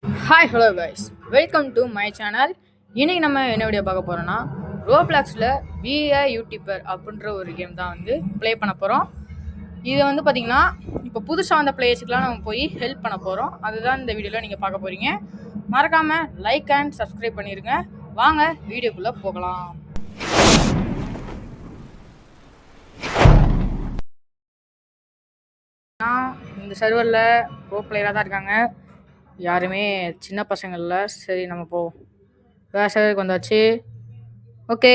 Hi hello guys, welcome to my channel. இன்னைக்கு நம்ம என்ன வீடியோ பார்க்க போகிறோன்னா, ரோப்ளாக்ஸில் பிஏ யூடியூபர் அப்படின்ற ஒரு கேம் தான் வந்து ப்ளே பண்ண போகிறோம். இதை வந்து பார்த்திங்கன்னா இப்போ புதுசாக வந்த பிளேயர்ஸுக்கெலாம் நம்ம போய் ஹெல்ப் பண்ண போகிறோம். அதுதான் இந்த வீடியோவில் நீங்கள் பார்க்க போகிறீங்க. மறக்காமல் லைக் அண்ட் சப்ஸ்கிரைப் பண்ணிடுங்க. வாங்க வீடியோக்குள்ளே போகலாம். இந்த சர்வரில் ப்ரோ பிளேயராக தான் இருக்காங்க. யாருமே சின்ன பசங்களில். சரி, நம்ம போவோம். வேறு சர்வருக்கு வந்தாச்சு. ஓகே,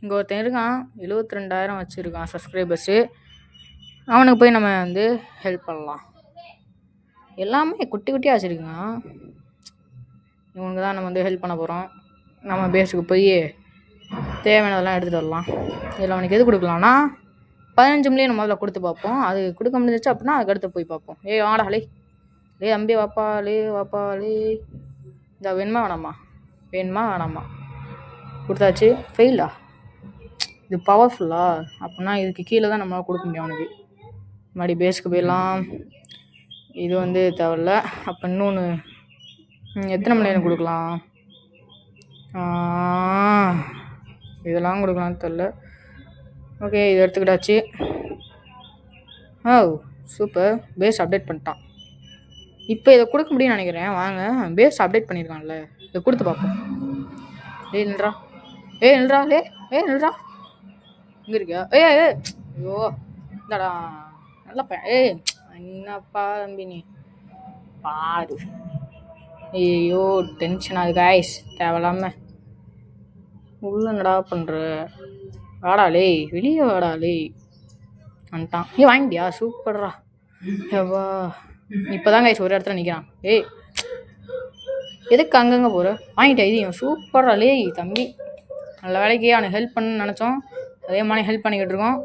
இங்கே ஒருத்தன் இருக்கான், 72,000 வச்சுருக்கான் சப்ஸ்கிரைபர்ஸு. அவனுக்கு போய் நம்ம வந்து ஹெல்ப் பண்ணலாம். எல்லாமே குட்டி குட்டியாக வச்சுருக்கான். இவனுக்கு தான் நம்ம வந்து ஹெல்ப் பண்ண போகிறோம். நம்ம பேஸுக்கு போய் தேவையானதெல்லாம் எடுத்துகிட்டு வரலாம். இதில் அவனுக்கு எது கொடுக்கலாம்னா 15 மில்லியன் முதல்ல கொடுத்து பார்ப்போம். அது கொடுக்க முடிஞ்சிச்சு அப்படின்னா அதுக்கடுத்து போய் பார்ப்போம். வாடாலே தம்பி, வாப்பாலே இந்த வேணுமா வேணாமா கொடுத்தாச்சு. ஃபெயிலா? இது பவர்ஃபுல்லா? அப்படின்னா இதுக்கு கீழே தான் நம்மளால் கொடுக்க முடியும் அவனுக்கு. மறுபடி பேஸுக்கு போயிடலாம். இது வந்து தேவையில்ல. அப்போ இன்னொன்று எத்தனை மில்லியன் கொடுக்கலாம்? இதெல்லாம் கொடுக்கலான்னு தெரில. ஓகே, இது எடுத்துக்கிட்டாச்சு. சூப்பர், பேஸ் அப்டேட் பண்ணிட்டான். இப்போ இதை கொடுக்க முடியும்னு நினைக்கிறேன். வாங்க, பேஸ் அப்டேட் பண்ணியிருக்கான்ல, இதை கொடுத்து பார்ப்போம். நில்றா நில்றா இங்கே இருக்கியா? ஐயோ இந்தாடா, நல்லா என்னப்பா தம்பி நீ பாரு. ஐயோ டென்ஷன் ஆகுது காய்ஸ், தேவையில்லாம. உள்ள என்னடா பண்ணுற? வாடாலே, வெளியே வாடாலே. வந்துட்டான். வாங்கிட்டியா? சூப்பர்ரா. எவ்வா, இப்போதான் கைஸ் ஒரு இடத்துல நிற்கிறான். எதுக்கு அங்கங்கே போகிற? வாங்கிட்டா? இது சூப்பர்ரா லே தம்பி. நல்ல வேலைக்கு அவனுக்கு ஹெல்ப் பண்ணணும்னு நினச்சோம். அதே மாதிரி ஹெல்ப் பண்ணிக்கிட்டு இருக்கோம்.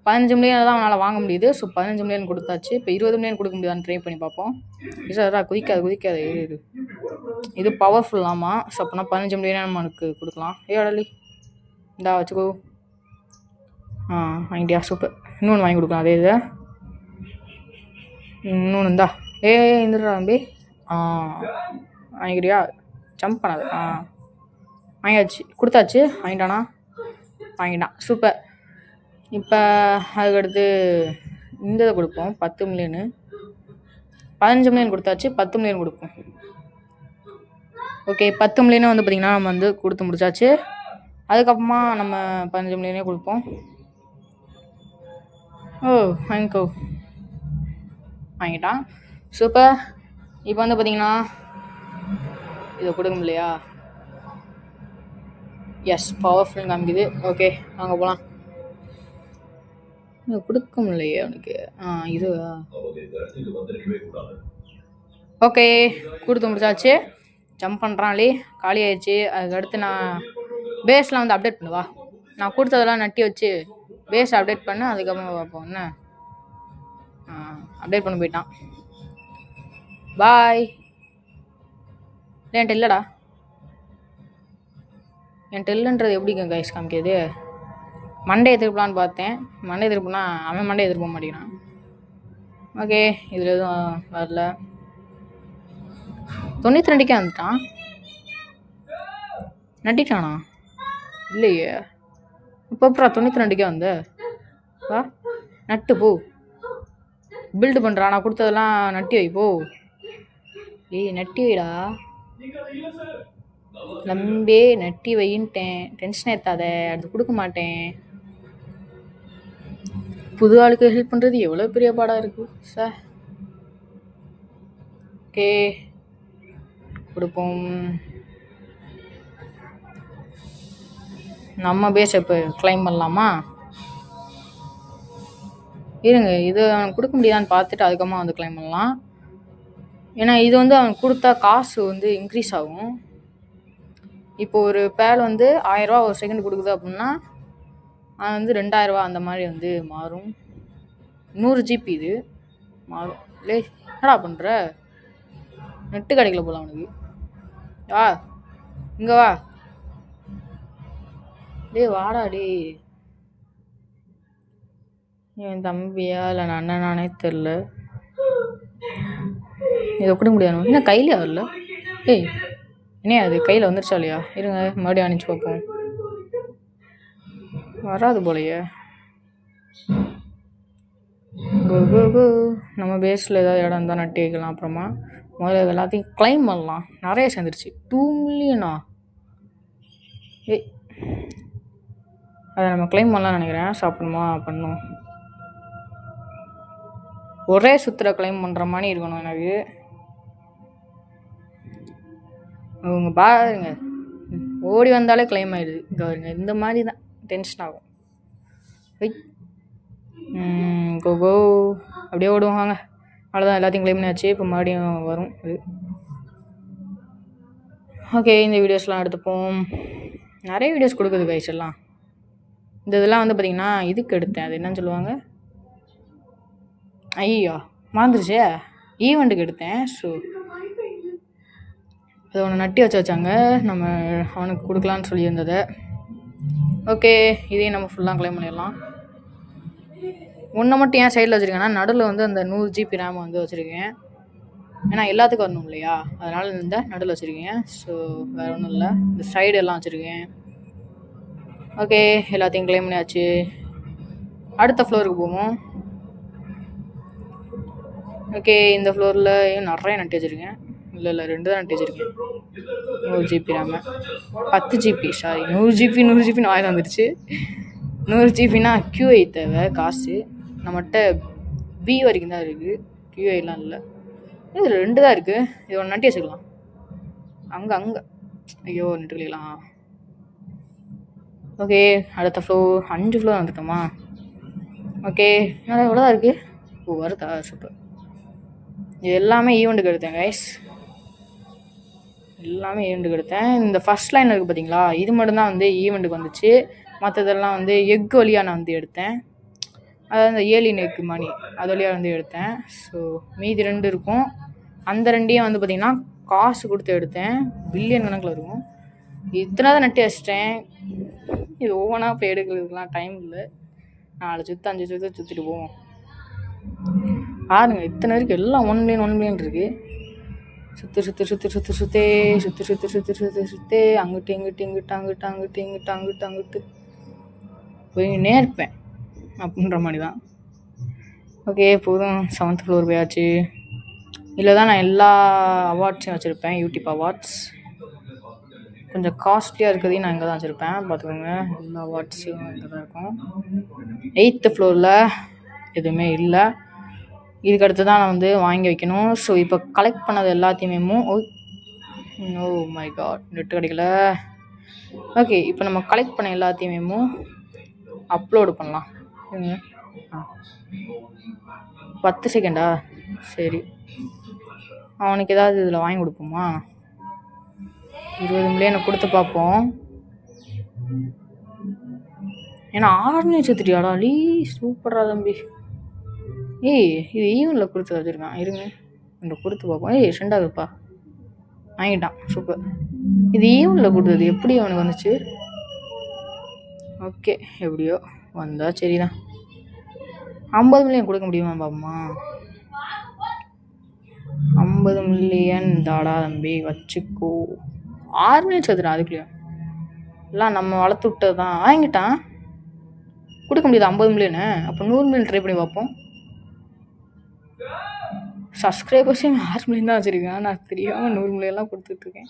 15 மில்லியன் தான் அவனால் வாங்க முடியுது. ஸோ 15 மில்லியன் கொடுத்தாச்சு. இப்போ 20 மில்லியன் கொடுக்க முடியாதான்னு ட்ரை பண்ணி பார்ப்போம். சார் குதிக்காது இது பவர்ஃபுல்லாமா? ஸோ அப்படின்னா 15 மில்லியன் நம்ம அவனுக்கு கொடுக்கலாம். அடலி இந்தா வச்சுக்கோ. வாங்கிட்டியா? சூப்பர். இன்னொன்று வாங்கி கொடுக்கலாம். அதே இதை இன்னொன்று இந்தா. இருந்துடுறா தம்பி. வாங்கிக்கிறியா? ஜம்ப் பண்ணாது. வாங்கியாச்சு, கொடுத்தாச்சு. வாங்கிட்டான். சூப்பர். இப்போ அதுக்கடுத்து இந்த இதை கொடுப்போம். 10 மில்லியனு. 15 மில்லியன் கொடுத்தாச்சு. 10 மில்லியன் கொடுப்போம். ஓகே, 10 மில்லியனும் வந்து பார்த்திங்கன்னா நம்ம வந்து கொடுத்து முடிச்சாச்சு. அதுக்கப்புறமா நம்ம 15 மில்லியனே கொடுப்போம். வாங்கிக்கோ. வாங்கிட்டான். சூப்பர். இப்போ வந்து பார்த்திங்கன்னா இதை கொடுக்க முடியலையா? எஸ், பவர்ஃபுல் காமிக்குது. ஓகே, வாங்க போகலாம். கொடுக்க முடியலையே அவனுக்கு. இது ஓகே, கொடுத்து முடிச்சாச்சு. ஜம்ப் பண்ணுறான்லே, காலி ஆயிடுச்சு. அதுக்கடுத்து நான் பேஸில் வந்து அப்டேட் பண்ணுவா. நான் கொடுத்ததெல்லாம் நட்டி வச்சு பேஸ் அப்டேட் பண்ணு. அதுக்கப்புறமா பார்ப்போம். என்ன அப்டேட் பண்ண போயிட்டான். பாய். என்கிட்ட இல்லைடா. என்கிட்ட இல்லைன்றது எப்படி கைஸ் காமிக்காது? மண்டே எதிர்ப்பலான்னு பார்த்தேன். மண்டே எதிர்ப்புனா அவன் மண்டே எதிர்ப்ப மாட்டேங்கிறான். ஓகே, இதில் எதுவும் வரல. 92க்கே வந்துட்டான். நட்டிட்டானா? இல்லையே. இப்போ அப்புறம் 92க்கே வந்த வா. நட்டு போ. பில்டு பண்ணுறான். நான் கொடுத்ததெல்லாம் நட்டி வை போ. நட்டி வைடா நம்பே, நட்டி வைன்ட்டேன். டென்ஷன் ஏற்றாத, அது கொடுக்க மாட்டேன். புது ஆளுக்கு ஹெல்ப் பண்ணுறது எவ்வளோ பெரிய பாடாக இருக்குது சார். ஓகே, கொடுப்போம். நம்ம பேஸ் இப்போ கிளைம் பண்ணலாமா? இருங்க, இது அவனுக்கு கொடுக்க முடியாதான்னு பார்த்துட்டு அதுக்கப்புறமா வந்து கிளைம் பண்ணலாம். ஏன்னா இது வந்து அவனுக்கு கொடுத்தா காசு வந்து இன்க்ரீஸ் ஆகும். இப்போ ஒரு பேல் வந்து 1000 ரூபா ஒரு செகண்ட் கொடுக்குது அப்படின்னா அது வந்து 2000 ரூபா அந்த மாதிரி வந்து மாறும். 100 ஜிபி இது மாறும். என்னடா பண்ணுற? நெட்டு கிடைக்கல போல அவனுக்கு. இங்கே வா. வாடா என் தம்பியா இல்லை நான் அண்ணனானே தெரில. இதை கொடுக்க முடியாது. என்ன கையிலே வரல? ஏய் என்ன அது கையில் வந்துருச்சா இல்லையா? இருங்க மறுபடியும் அனுப்பிச்சு பார்ப்போம். வராது போலையே. கோ கோ கோ. நம்ம பேஸில் ஏதாவது இடம் இருந்தால் நட்டி வைக்கலாம். அப்புறமா முதல்ல எல்லாத்தையும் கிளைம் பண்ணலாம். நிறைய சேர்ந்துருச்சு. 2 மில்லியனா? ஏய் அதை நம்ம கிளைம் பண்ணலாம்னு நினைக்கிறேன். சாப்பிடணுமா? பண்ணணும். ஒரே சுற்றுல கிளைம் பண்ணுற மாதிரி இருக்கணும் எனக்கு. அவங்க பாருங்க ஓடி வந்தாலே கிளைம் ஆயிடுது. இங்கே வருங்க இந்த மாதிரி தான் டென்ஷன் ஆகும். வெயிட் கோ அப்படியே ஓடுவாங்க. அவ்வளோதான், எல்லாத்தையும் கிளைம் பண்ணியாச்சு. இப்போ மறுபடியும் வரும் அது. ஓகே, இந்த வீடியோஸ்லாம் எடுத்துப்போம். நிறைய வீடியோஸ் கொடுக்குது கைஸ் எல்லாம். இந்த இதெல்லாம் வந்து பார்த்திங்கன்னா இதுக்கு எடுத்தேன். அது என்னன்னு சொல்லுவாங்க? ஐயோ மறந்துருச்சே. ஈவெண்ட்டுக்கு எடுத்தேன். ஸோ அது ஒன்று நட்டி வச்சாங்க. நம்ம அவனுக்கு கொடுக்கலான்னு சொல்லியிருந்ததை. ஓகே, இதையும் நம்ம ஃபுல்லாக கிளைம் பண்ணிடலாம். ஒன்றை மட்டும் ஏன் சைடில் வச்சுருக்கேன்னா, நடுவில் வந்து அந்த 100 GB ரேம் வந்து வச்சுருக்கேன். ஏன்னா எல்லாத்துக்கும் வரணும் இல்லையா, அதனால் இந்த நடுவில் வச்சுருக்கேன். ஸோ வேறு ஒன்றும் இல்லை, இந்த சைடு எல்லாம் வச்சுருக்கேன். ஓகே, எல்லாத்தையும் கிளைம் பண்ணியாச்சு. அடுத்த ஃப்ளோருக்கு போவோம். ஓகே, இந்த ஃப்ளோரில் நிறைய நட்டி வச்சுருக்கேன். இல்லை 2 தான் நட்டி வச்சுருக்கேன். 100 GB RAM, 10 GB, sorry 100 GB ஆயிரம் வந்துடுச்சு. 100 GBனா QI தேவை காசு. நம்மகிட்ட B வரைக்கும் தான் இருக்குது, QIலாம் இல்லை. இதில் 2 தான் இருக்குது. இது ஒன்று நட்டி வச்சுக்கலாம். அங்கே ஐயோ நட்டுக்கலாம். ஓகே, அடுத்த ஃப்ளோர் 5 ஃப்ளோர் வந்துட்டோமா? ஓகே, நல்லா எவ்வளோ தான் இருக்குது? ஓ வருதா, சூப்பர். இது எல்லாமே ஈவெண்ட்டுக்கு எடுத்தேன் கைஸ், எல்லாமே ஈவெண்ட்டுக்கு எடுத்தேன். இந்த ஃபஸ்ட் லைன் இருக்குது பார்த்தீங்களா, இது மட்டும்தான் வந்து ஈவெண்ட்டுக்கு வந்துச்சு. மற்றதெல்லாம் வந்து எக் வழியாக நான் வந்து எடுத்தேன். அதாவது இந்த ஏலியன் எக்கு மணி அது வழியாக வந்து எடுத்தேன். ஸோ மீதி 2 இருக்கும். அந்த 2ஐயும் வந்து பார்த்திங்கன்னா காசு கொடுத்து எடுத்தேன். பில்லியன் கணக்கில் இருக்கும். இத்தனை தான் நட்டி வச்சிட்டேன். இது ஒவ்வொன்றா இப்போ எடுக்கிறதுக்கெலாம் டைம் இல்லை. 4 சுற்று 5 சுற்று சுற்றிட்டு போவோம். பாருங்க இத்தனை இருக்குது, எல்லாம் 1 மில்லியன் இருக்குது. சுற்று அங்கிட்டு போயின்னே இருப்பேன் அப்படின்ற மாதிரி தான். ஓகே, போதும். 7th ஃப்ளோர் போயாச்சு. இதில் தான் நான் எல்லா அவார்ட்ஸையும் வச்சுருப்பேன். யூடியூப் அவார்ட்ஸ் கொஞ்சம் காஸ்ட்லியாக இருக்கிறதையும் நான் இங்கே தான் வச்சுருப்பேன். பார்த்துக்கோங்க, எல்லா அவார்ட்ஸும் இங்கே தான் இருக்கும். 8th ஃப்ளோரில் எதுவுமே இல்லை. இதுக்கு அடுத்து தான் நான் வந்து வாங்கி வைக்கணும். ஸோ இப்போ கலெக்ட் பண்ணது எல்லாத்தையுமே ஓ மை காட், நெட்டு கிடைக்கல. ஓகே, இப்போ நம்ம கலெக்ட் பண்ண எல்லாத்தையுமே அப்லோடு பண்ணலாம். 10 செகண்டா? சரி, அவனுக்கு ஏதாவது இதில் வாங்கி கொடுப்போமா? 20 மில்லியனை கொடுத்து பார்ப்போம். ஏன்னா 6 செத்துட்டியாடா லீ, சூப்பரா தம்பி. ஏய் இது ஈவனில் கொடுத்து வச்சுருக்கான். இருங்க இந்த கொடுத்து பார்ப்போம். ஏய் 2ஆகுதுப்பா, வாங்கிட்டான். சூப்பர். இது ஈவனில் கொடுத்தது எப்படி அவனுக்கு வந்துச்சு? ஓகே, எப்படியோ வந்தா சரிதான். 50 மில்லியன் கொடுக்க முடியுமா பாப்பா? 50 மில்லியன் தாடா தம்பி, வச்சுக்கோ. 6 மில்லியன் சேர்த்துட்டான். அதுக்குள்ளேயும் எல்லாம் நம்ம வளர்த்து விட்டது தான். வாங்கிட்டான். கொடுக்க முடியாது 50 மில்லியனு. அப்போ 100 மில்லியன் ட்ரை பண்ணி பார்ப்போம். சப்ஸ்கிரைபர்ஸே 6 மில்லியன் தான் வச்சுருக்கேன். நான் தெரியாமல் 100 மில்லியன்லாம் கொடுத்துட்ருக்கேன்.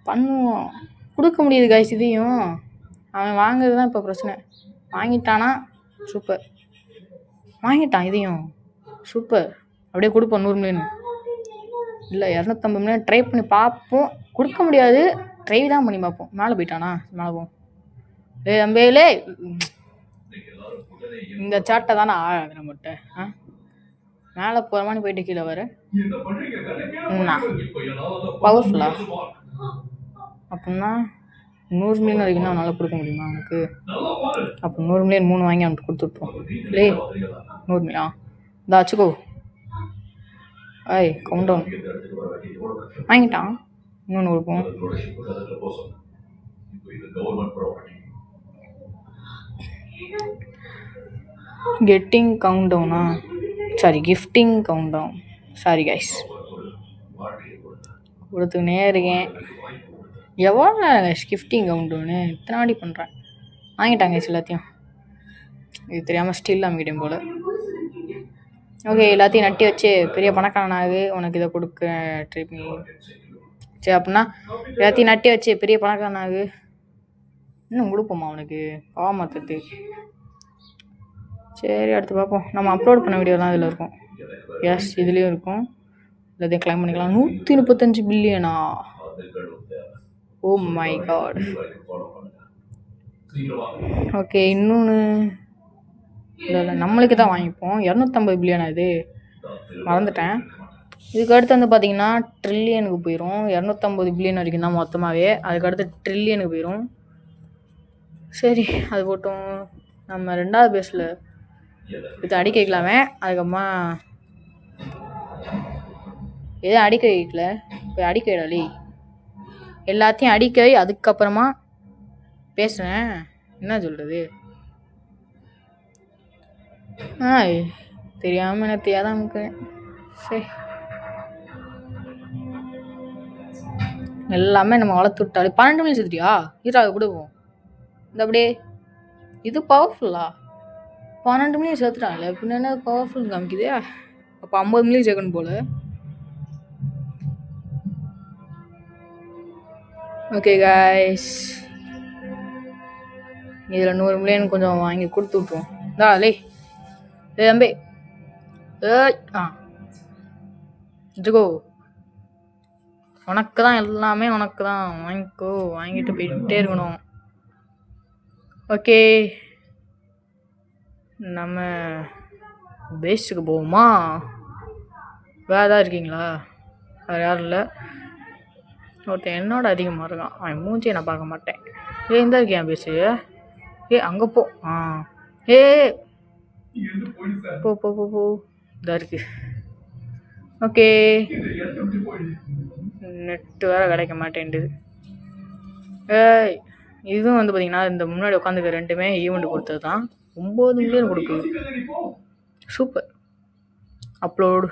பண்ணுவோம், கொடுக்க முடியுது கைஸ். இதையும் அவன் வாங்குறது தான் இப்போ பிரச்சனை. வாங்கிட்டானா சூப்பர், வாங்கிட்டான். இதையும் சூப்பர், அப்படியே கொடுப்போம் 100 மில்லியன். இல்லை 250 மில்லியன் ட்ரை பண்ணி பார்ப்போம். கொடுக்க முடியாது, ட்ரை தான் பண்ணி பார்ப்போம். மேலே போயிட்டானா? மேலே போவோம். அம்பேலே இந்த சாட்டை தானே ஆகாது நம்மகிட்ட. மேலே போகிற மாதிரி போயிட்டு கீழே வர பவர்ஃபுல்லா அப்படின்னா 100 மில்லியன் வரைக்கும் தான் அவனால் கொடுக்க முடியுமா அவனுக்கு? அப்போ 100 மில்லியன் 3 வாங்கி அவனுக்கு கொடுத்துட்ருவோம். லே 100 மில்லியன் இந்த வச்சுக்கோ. ஐய் கவுண்ட் டவுன் வாங்கிட்டான். இன்னொன்று கொடுப்போம். கெட்டிங் கவுண்ட் டவுனா? Sorry, gifting count down. Sorry guys. கொடுத்துக்கினே இருக்கேன். எவ்வளோ ஷிஃப்டிங் கவுண்டோன்னு இத்தனை வாட்டி பண்ணுறேன். வாங்கிட்டாங்க எல்லாத்தையும். இது தெரியாமல் ஸ்டில் அமைக்கிட்டேன் போல். ஓகே, எல்லாத்தையும் நட்டி வச்சு பெரிய பணக்காரனாகு உனக்கு இதை கொடுக்க ட்ரை பண்ணி. சரி அப்படின்னா எல்லாத்தையும் நட்டி வச்சு பெரிய பணக்காரனாகு இன்னும் கொடுப்போமா அவனுக்கு பாவமாத்துறது. சரி அடுத்து பார்ப்போம். நம்ம அப்லோட் பண்ண வீடியோலாம் இதில் இருக்கும். எஸ் இதுலேயும் இருக்கும். எல்லாத்தையும் கிளைம் பண்ணிக்கலாம். 135 பில்லியனா? Oh my God. ஓகே இன்னொன்று இல்லை நம்மளுக்கு தான் வாங்கிப்போம். 250 பில்லியனா? இது மறந்துட்டேன். இதுக்கு அடுத்து வந்து பார்த்தீங்கன்னா ட்ரில்லியனுக்கு போயிடும். 250 பில்லியன் வரைக்கும் தான் மொத்தமாகவே. அதுக்கடுத்து ட்ரில்லியனுக்கு போயிடும். சரி அது போட்டோம். நம்ம 2வது பேஸில் இது அடிக்க வைக்கலாமே. அதுக்கப்புறமா எதுவும் அடிக்க வைக்கல. இப்போ அடிக்க வைடாலி எல்லாத்தையும் அடிக்க வை. அதுக்கப்புறமா பேசுகிறேன். என்ன சொல்கிறது? தெரியாமல் எனக்கு தெரியாதான் அமுக்கிறேன். சரி எல்லாமே நம்ம வளர்த்து விட்டாலே 12 மினிட்ஸ் எடுத்துட்டியா? ஈராக கொடுப்போம். இந்த அப்படியே இது பவர்ஃபுல்லா 12 மில்லியன் சேர்த்துட்டாங்களே. பின்ன என்ன பவர்ஃபுல் காமிக்குதே. அப்போ 50 மில்லியன் சேர்க்கணும் போல். ஓகே கைஸ், இதில் 100 மில்லியன் கொஞ்சம் வாங்கி கொடுத்து விட்ருவோம். லே தம்பி இதுக்கோ உனக்கு தான் எல்லாமே உனக்கு தான். வாங்கிக்கோ. வாங்கிட்டு போயிட்டே இருக்கணும். ஓகே நம்ம பேஸுக்கு போவோமா? வேறு ஏதாவது இருக்கீங்களா? வேறு யாரும் இல்லை. ஒருத்தன் என்னோட அதிகமாக இருக்கான். அவன் மூஞ்சியை நான் பார்க்க மாட்டேன். இந்த இருக்கேன் பேஸு. அங்கே போ. போ போ போ போ. இதாக இருக்கு. ஓகே நெட்டு வேறு கிடைக்க மாட்டேன்டுது. இதுவும் வந்து பார்த்தீங்கன்னா இந்த முன்னாடி உட்காந்துக்க ரெண்டுமே ஈவெண்ட் கொடுத்தது தான். 9 மில்லியன் கொடுக்குது. சூப்பர். அப்லோடு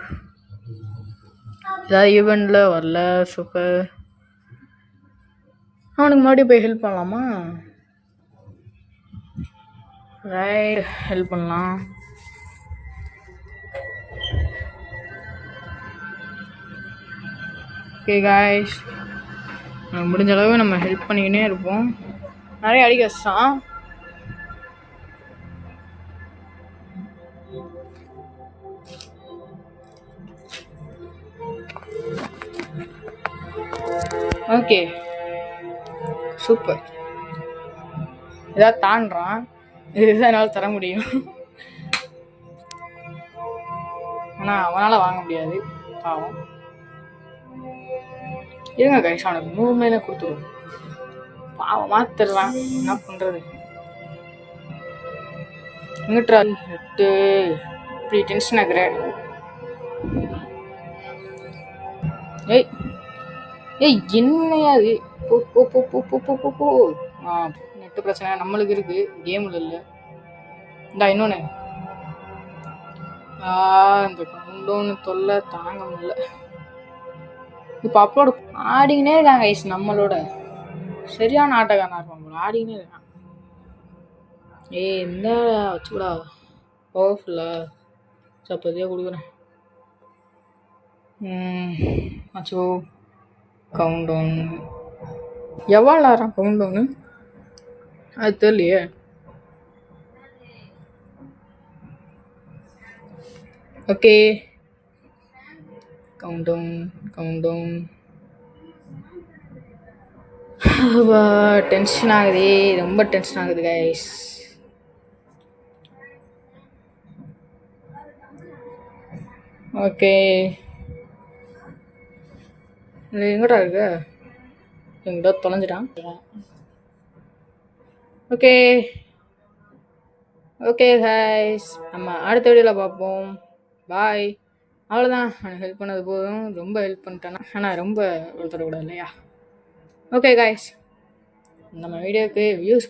ஏதாவது ஈவெண்ட்டில் வரல. சூப்பர். அவனுக்கு மறுபடியும் போய் ஹெல்ப் பண்ணலாமா? ரைட் ஹெல்ப் பண்ணலாம். ஓகே காய்ஸ், முடிஞ்ச அளவு நம்ம ஹெல்ப் பண்ணிக்கினே இருப்போம். நிறைய அடிக்க வச்சான். Okay super. ஏதாவது தாண்டுறான். இதுதான் என்னால் தர முடியும். ஆனால் அவனால் வாங்க முடியாது பாவம். இருங்க கைஸ், அவனுக்கு 100 மில்லியன் கொடுத்துருவோம். பாவம் மாத்திடுறான். என்ன பண்ணுறது? எங்கிட்டா இப்படி டென்ஷன் ஆகுற? என்னையா அது? போ போ போ போ போ போ போ போ. நெட்டு பிரச்சனை நம்மளுக்கு இருக்கு, கேமில் இல்லை. இந்தா இன்னொன்று. இந்த கவுண்டவுன் தொல்லை தாங்க முடியல. இப்போ அப்லோடு ஆடிக்கினே இருக்காங்க ஐஸ். நம்மளோட சரியான ஆட்டக்காரனா இருப்பான் போல. ஆடிக்கினே இருக்கான். இந்த வச்சுக்கூடா பவர்ஃபுல்லா சப்பதியாக கொடுக்குறேன். அச்சோ கவுண்டவுன் எவ்வளோ நேரம் கவுண்டவுனு அது தெரியலையே. Okay countdown countdown. டென்ஷன் ஆகுது, ரொம்ப டென்ஷன் ஆகுது கைஸ். ஓகே எங்கடா இருக்கு? எங்கிட்ட தொலைஞ்சிட்டான். ஓகே ஓகே கைஸ், நம்ம அடுத்த வீடியோவில் பார்ப்போம். பாய். அவ்வளோதான். எனக்கு ஹெல்ப் பண்ணது போதும். ரொம்ப ஹெல்ப் பண்ணிட்டேன்னா ஆனால் ரொம்ப வளர்த்துடக்கூடாது இல்லையா? ஓகே கைஸ், நம்ம வீடியோவுக்கு வியூஸ்